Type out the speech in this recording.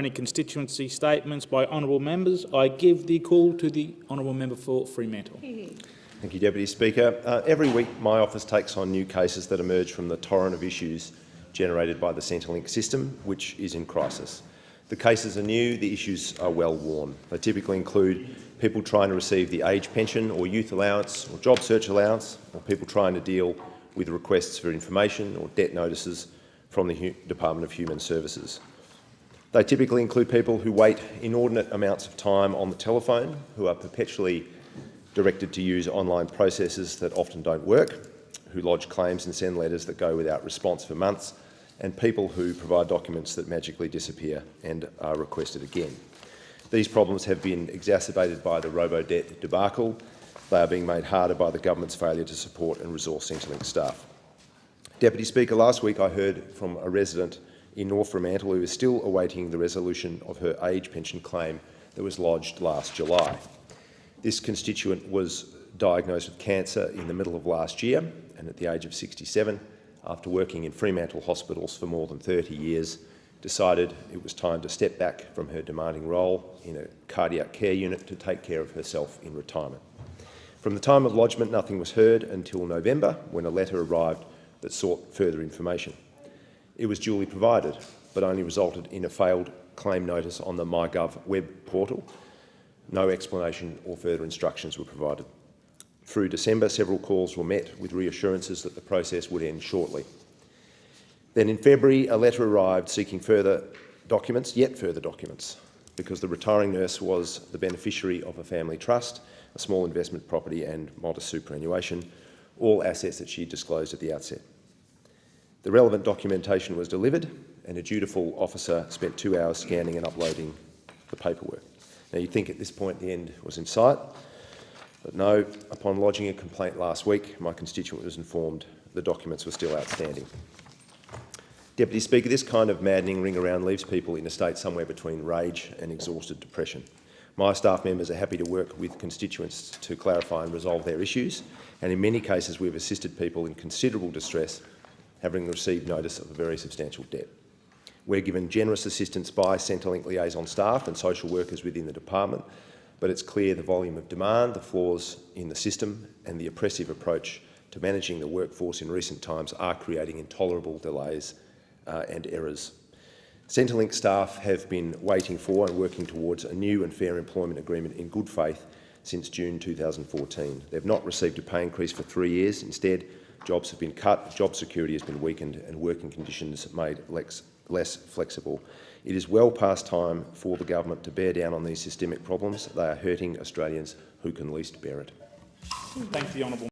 any constituency statements by honourable members. I give the call to the honourable member for Fremantle. Thank you, Deputy Speaker. Every week my office takes on new cases that emerge from the torrent of issues generated by the Centrelink system, which is in crisis. The cases are new, the issues are well worn. They typically include people trying to receive the age pension or youth allowance or job search allowance, or people trying to deal with requests for information or debt notices from the Department of Human Services. They typically include people who wait inordinate amounts of time on the telephone, who are perpetually directed to use online processes that often don't work, who lodge claims and send letters that go without response for months, and people who provide documents that magically disappear and are requested again. These problems have been exacerbated by the robo-debt debacle. They are being made harder by the government's failure to support and resource Centrelink staff. Deputy Speaker, last week I heard from a resident in North Fremantle who is still awaiting the resolution of her age pension claim that was lodged last July. This constituent was diagnosed with cancer in the middle of last year, and at the age of 67, after working in Fremantle hospitals for more than 30 years, decided it was time to step back from her demanding role in a cardiac care unit to take care of herself in retirement. From the time of lodgement, nothing was heard until November, when a letter arrived that sought further information. It was duly provided, but only resulted in a failed claim notice on the MyGov web portal. No explanation or further instructions were provided. Through December, several calls were met with reassurances that the process would end shortly. Then in February, a letter arrived seeking further documents, yet further documents, because the retiring nurse was the beneficiary of a family trust, a small investment property and modest superannuation, all assets that she disclosed at the outset. The relevant documentation was delivered, and a dutiful officer spent 2 hours scanning and uploading the paperwork. Now, you'd think at this point the end was in sight, but no. Upon lodging a complaint last week, my constituent was informed the documents were still outstanding. Deputy Speaker, this kind of maddening ring around leaves people in a state somewhere between rage and exhausted depression. My staff members are happy to work with constituents to clarify and resolve their issues, and in many cases we've assisted people in considerable distress, having received notice of a very substantial debt. We're given generous assistance by Centrelink liaison staff and social workers within the department, but it's clear the volume of demand, the flaws in the system and the oppressive approach to managing the workforce in recent times are creating intolerable delays and errors. Centrelink staff have been waiting for and working towards a new and fair employment agreement in good faith since June 2014. They've not received a pay increase for 3 years. Instead, jobs have been cut, job security has been weakened and working conditions made less flexible. It is well past time for the government to bear down on these systemic problems. They are hurting Australians who can least bear it. Thank the honourable